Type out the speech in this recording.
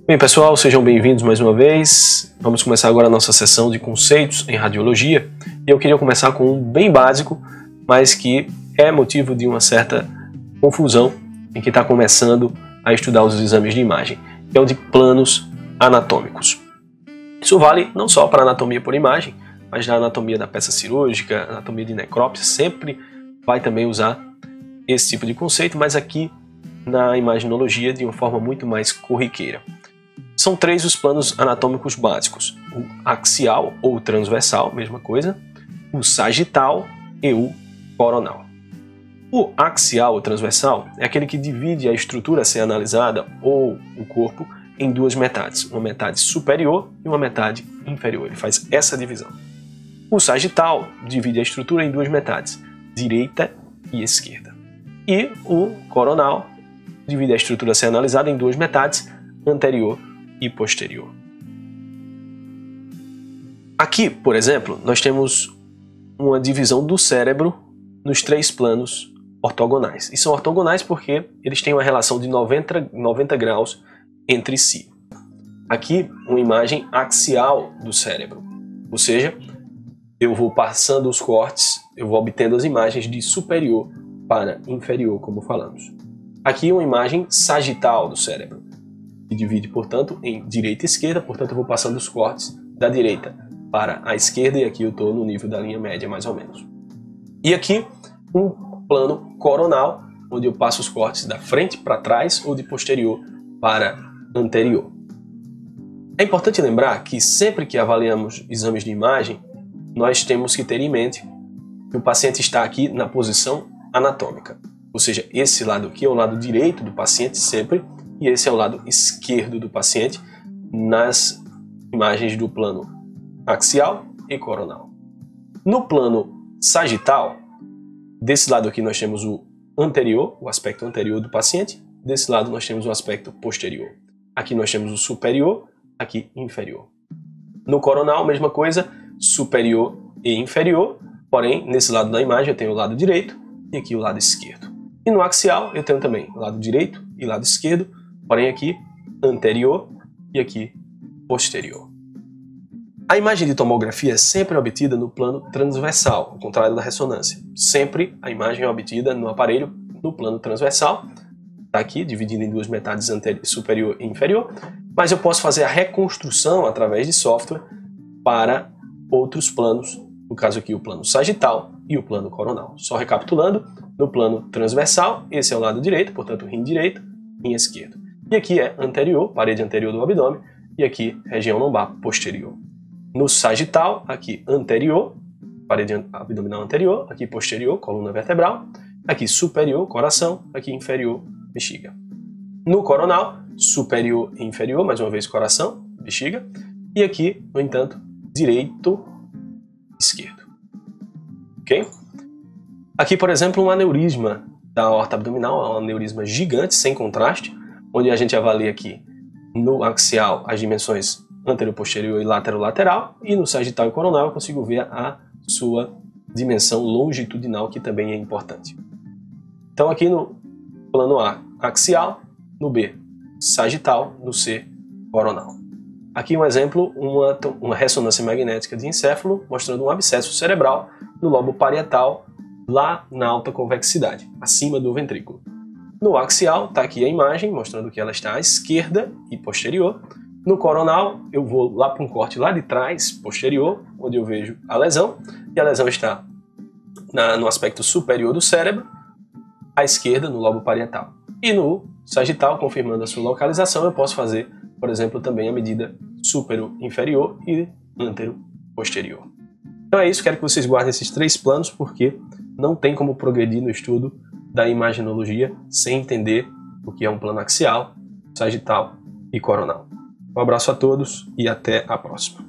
Bem, pessoal, sejam bem-vindos mais uma vez. Vamos começar agora a nossa sessão de conceitos em radiologia. E eu queria começar com um bem básico, mas que é motivo de uma certa confusão em quem está começando a estudar os exames de imagem, que é o de planos anatômicos. Isso vale não só para anatomia por imagem, mas na anatomia da peça cirúrgica, anatomia de necrópsia, sempre vai também usar esse tipo de conceito, mas aqui na imaginologia de uma forma muito mais corriqueira. São três os planos anatômicos básicos: o axial ou transversal, mesma coisa, o sagital e o coronal. O axial ou transversal é aquele que divide a estrutura a ser analisada ou o corpo em duas metades, uma metade superior e uma metade inferior. Ele faz essa divisão. O sagital divide a estrutura em duas metades, direita e esquerda. E o coronal divide a estrutura a ser analisada em duas metades, anterior e posterior. Aqui, por exemplo, nós temos uma divisão do cérebro nos três planos ortogonais. E são ortogonais porque eles têm uma relação de 90 graus entre si. Aqui, uma imagem axial do cérebro, ou seja, eu vou passando os cortes, eu vou obtendo as imagens de superior para inferior, como falamos. Aqui, uma imagem sagital do cérebro, que divide, portanto, em direita e esquerda, portanto, eu vou passando os cortes da direita para a esquerda, e aqui eu estou no nível da linha média, mais ou menos. E aqui, um plano coronal, onde eu passo os cortes da frente para trás ou de posterior para anterior. É importante lembrar que sempre que avaliamos exames de imagem, nós temos que ter em mente que o paciente está aqui na posição anatômica. Ou seja, esse lado aqui é o lado direito do paciente sempre, e esse é o lado esquerdo do paciente nas imagens do plano axial e coronal. No plano sagital, desse lado aqui nós temos o anterior, o aspecto anterior do paciente, desse lado nós temos o aspecto posterior. Aqui nós temos o superior, aqui inferior. No coronal, mesma coisa, superior e inferior, porém, nesse lado da imagem eu tenho o lado direito e aqui o lado esquerdo. E no axial eu tenho também o lado direito e lado esquerdo, porém aqui anterior e aqui posterior. A imagem de tomografia é sempre obtida no plano transversal, ao contrário da ressonância. Sempre a imagem é obtida no aparelho no plano transversal, está aqui dividido em duas metades, superior e inferior, mas eu posso fazer a reconstrução através de software para outros planos, no caso aqui o plano sagital e o plano coronal. Só recapitulando, no plano transversal, esse é o lado direito, portanto rim direito, rim esquerdo. E aqui é anterior, parede anterior do abdômen, e aqui região lombar posterior. No sagital, aqui anterior, parede abdominal anterior, aqui posterior, coluna vertebral, aqui superior, coração, aqui inferior, bexiga. No coronal, superior e inferior, mais uma vez coração, bexiga, e aqui, no entanto, direito, esquerdo. Ok? Aqui, por exemplo, um aneurisma da aorta abdominal, um aneurisma gigante, sem contraste, onde a gente avalia aqui no axial as dimensões anterior-posterior e lateral-lateral, e no sagital e coronal eu consigo ver a sua dimensão longitudinal, que também é importante. Então aqui no plano A, axial, no B, sagital, no C, coronal. Aqui um exemplo, uma ressonância magnética de encéfalo, mostrando um abscesso cerebral no lobo parietal, lá na alta convexidade, acima do ventrículo. No axial, está aqui a imagem, mostrando que ela está à esquerda e posterior. No coronal, eu vou lá para um corte lá de trás, posterior, onde eu vejo a lesão, e a lesão está no aspecto superior do cérebro, à esquerda, no lobo parietal. E no sagital, confirmando a sua localização, eu posso fazer, por exemplo, também a medida superior-inferior e antero-posterior. Então é isso, quero que vocês guardem esses três planos, porque não tem como progredir no estudo da imaginologia sem entender o que é um plano axial, sagital e coronal. Um abraço a todos e até a próxima.